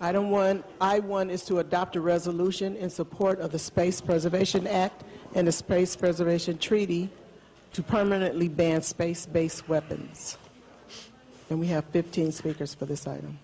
Item 1, I-1 is to adopt a resolution in support of the Space Preservation Act and the Space Preservation Treaty to permanently ban space-based weapons. And we have 15 speakers for this item.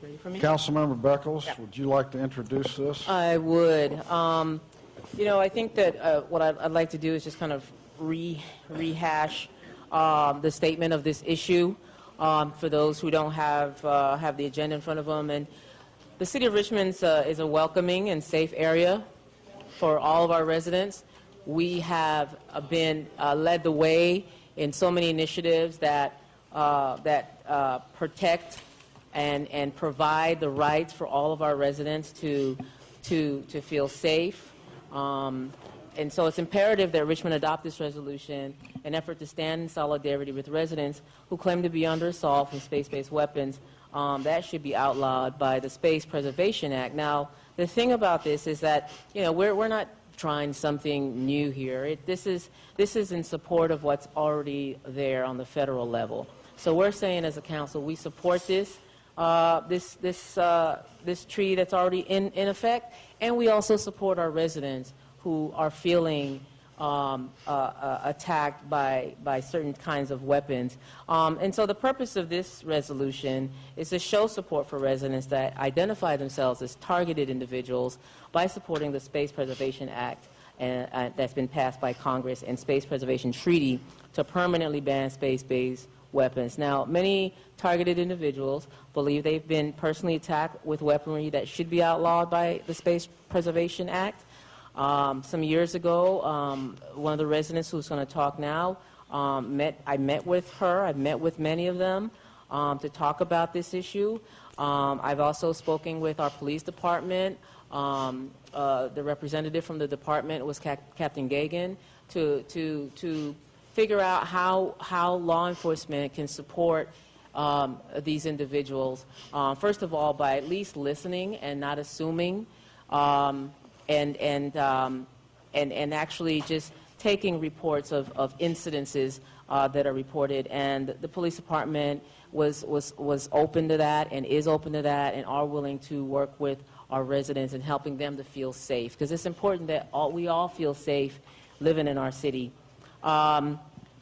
Ready for me? Councilmember Beckles, Yeah. would you like to introduce this? I would. You know, I think that what I'd like to do is just kind of rehash the statement of this issue for those who don't have the agenda in front of them. And the City of Richmond is a welcoming and safe area for all of our residents. We have been led the way in so many initiatives that protect and provide the rights for all of our residents to feel safe. And so it's imperative that Richmond adopt this resolution in an effort to stand in solidarity with residents who claim to be under assault from space-based weapons. That should be outlawed by the Space Preservation Act. Now, the thing about this is that, you know, we're not trying something new here. This is in support of what's already there on the federal level. So we're saying as a council, we support this treaty that's already in effect, and we also support our residents who are feeling attacked by certain kinds of weapons. And so the purpose of this resolution is to show support for residents that identify themselves as targeted individuals by supporting the Space Preservation Act that's been passed by Congress and Space Preservation Treaty to permanently ban space-based weapons. Now, many targeted individuals believe they've been personally attacked with weaponry that should be outlawed by the Space Preservation Act. Some years ago, one of the residents who's going to talk now, I met with her, I've met with many of them to talk about this issue. I've also spoken with our police department. The representative from the department was Captain Gagan to figure out how law enforcement can support these individuals. First of all, by at least listening and not assuming, and actually just taking reports of incidences that are reported. And the police department was open to that and is open to that and are willing to work with our residents and helping them to feel safe, because it's important that we all feel safe living in our city.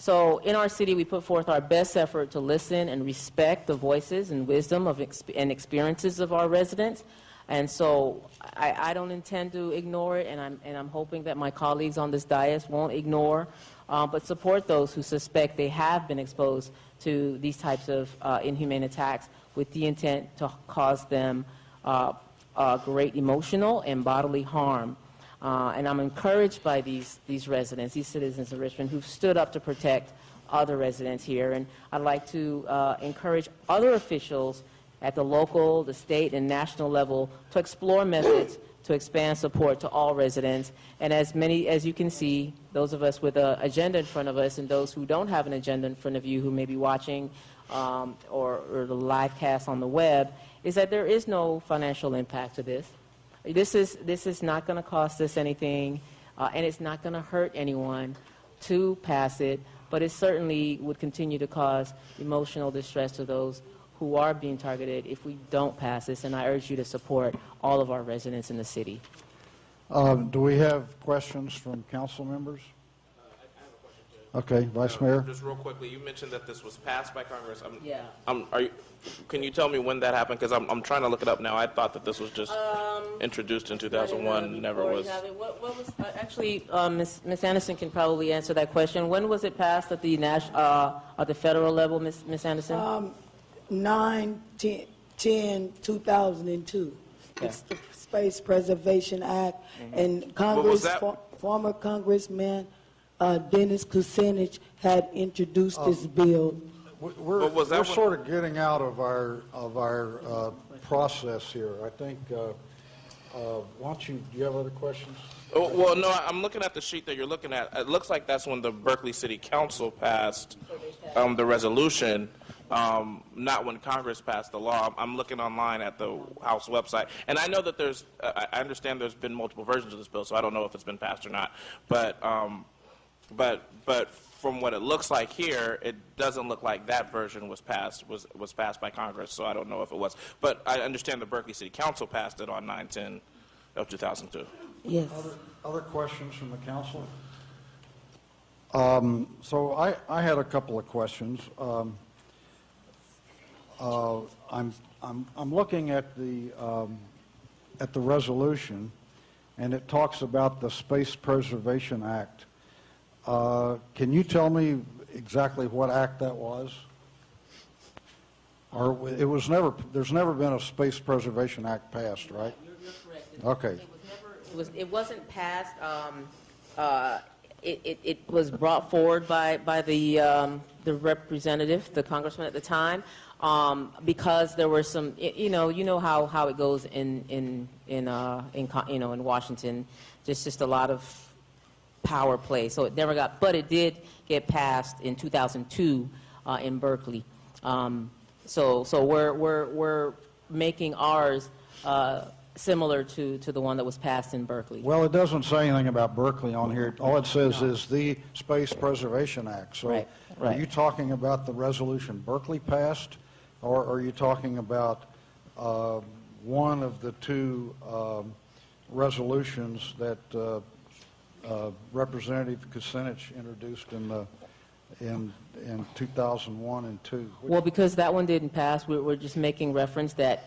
So in our city, we put forth our best effort to listen and respect the voices and wisdom and experiences of our residents. And so I don't intend to ignore it, and I'm hoping that my colleagues on this dais won't ignore, but support those who suspect they have been exposed to these types of inhumane attacks with the intent to cause them great emotional and bodily harm. And I'm encouraged by these residents, these citizens of Richmond who've stood up to protect other residents here. And I'd like to encourage other officials at the local, the state, and national level to explore methods to expand support to all residents. And as many as you can see, those of us with an agenda in front of us and those who don't have an agenda in front of you who may be watching or the live cast on the web, is that there is no financial impact to this. This is not going to cost us anything, and it's not going to hurt anyone to pass it, but it certainly would continue to cause emotional distress to those who are being targeted if we don't pass this, and I urge you to support all of our residents in the city. Do we have questions from council members? Okay, Vice Mayor. Just real quickly, you mentioned that this was passed by Congress. Yeah. Can you tell me when that happened? Because I'm trying to look it up now. I thought that this was just introduced in 2001. Never was. What was actually? Ms. Anderson can probably answer that question. When was it passed at the federal level, Ms. Anderson? 9/10/2002. Yeah. It's the Space Preservation Act, and Congress, former Congressman Dennis Kucinich had introduced this bill. We're sort of getting out of our process here. I think. Why don't you? Do you have other questions? Oh, well, no. I'm looking at the sheet that you're looking at. It looks like that's when the Berkeley City Council passed the resolution. Not when Congress passed the law. I'm looking online at the House website, and I know that I understand there's been multiple versions of this bill, so I don't know if it's been passed or not. But from what it looks like here, it doesn't look like that version was passed by Congress, so I don't know if it was. But I understand the Berkeley City Council passed it on 9/10 of 2002. Yes. Other questions from the council? So I had a couple of questions. I'm looking at the resolution, and it talks about the Space Preservation Act. Can you tell me exactly what act that was? Or there's never been a Space Preservation Act passed, right? You're correct. Okay. It wasn't passed. It was brought forward by the representative, the congressman at the time, because there were some, you know how it goes in Washington, just a lot of power play. So it never got, but it did get passed in 2002 in Berkeley. So we're making ours similar to the one that was passed in Berkeley. Well, it doesn't say anything about Berkeley on here. All it says is the Space Preservation Act. So Right. are you talking about the resolution Berkeley passed, or are you talking about one of the two resolutions that Representative Kucinich introduced in 2001 and 2? Well, because that one didn't pass, we're just making reference that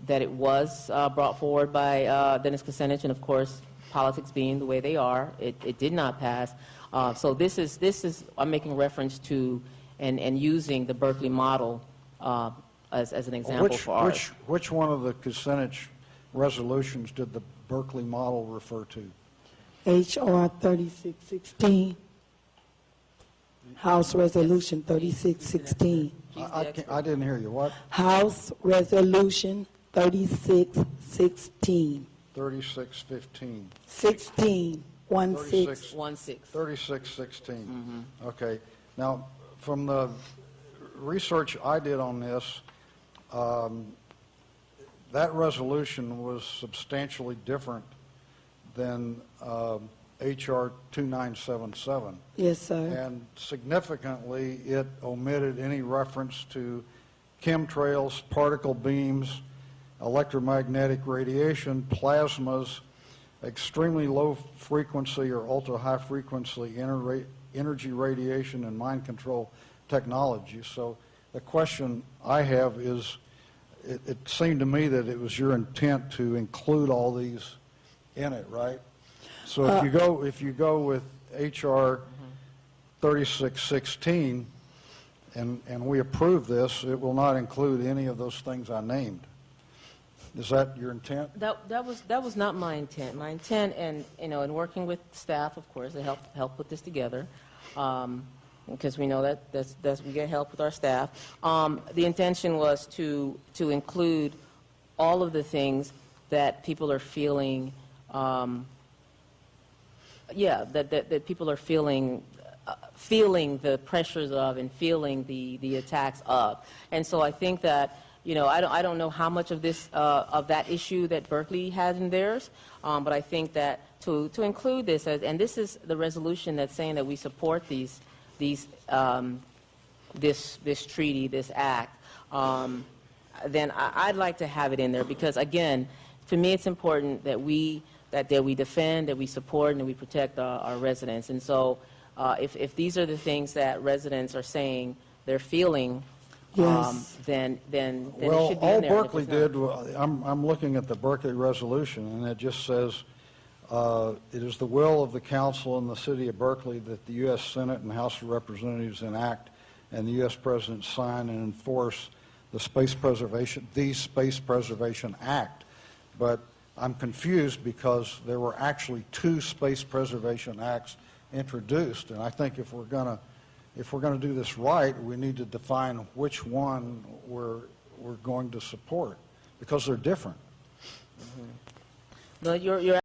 it was brought forward by Dennis Kucinich, and of course, politics being the way they are, it did not pass. So this is I'm making reference to and using the Berkeley model as an example for ours. Which one of the Kucinich resolutions did the Berkeley model refer to? H.R. 3616. House Resolution 3616. I didn't hear you. What? House Resolution 3616. 3615. 16. 16. 3616. Okay. Now, from the research I did on this, that resolution was substantially different than H.R. 2977. Yes, sir. And significantly, it omitted any reference to chemtrails, particle beams, electromagnetic radiation, plasmas, extremely low frequency or ultra-high frequency energy radiation, and mind control technology. So the question I have is, it seemed to me that it was your intent to include all these in it, right? So if you go with H.R. 3616 and we approve this, it will not include any of those things I named. Is that your intent? That was not my intent. My intent, and in working with staff, of course, to help put this together, because we know that we get help with our staff. The intention was to include all of the things that people are feeling. That people are feeling the pressures of and feeling the attacks of. And so I think that, I don't know how much of this of that issue that Berkeley has in theirs, but I think that to include this and this is the resolution that's saying that we support this treaty, this act, then I'd like to have it in there because, again, to me it's important that we defend, that we support, and that we protect our residents. And so if these are the things that residents are saying they're feeling, yes. Then it well, should be all in there. Berkeley did, I'm looking at the Berkeley resolution, and it just says, it is the will of the council and the city of Berkeley that the U.S. Senate and House of Representatives enact and the U.S. President sign and enforce the Space Preservation Act. But I'm confused because there were actually two Space Preservation Acts introduced, and I think if we're going to do this right, we need to define which one we're going to support because they're different. No, you're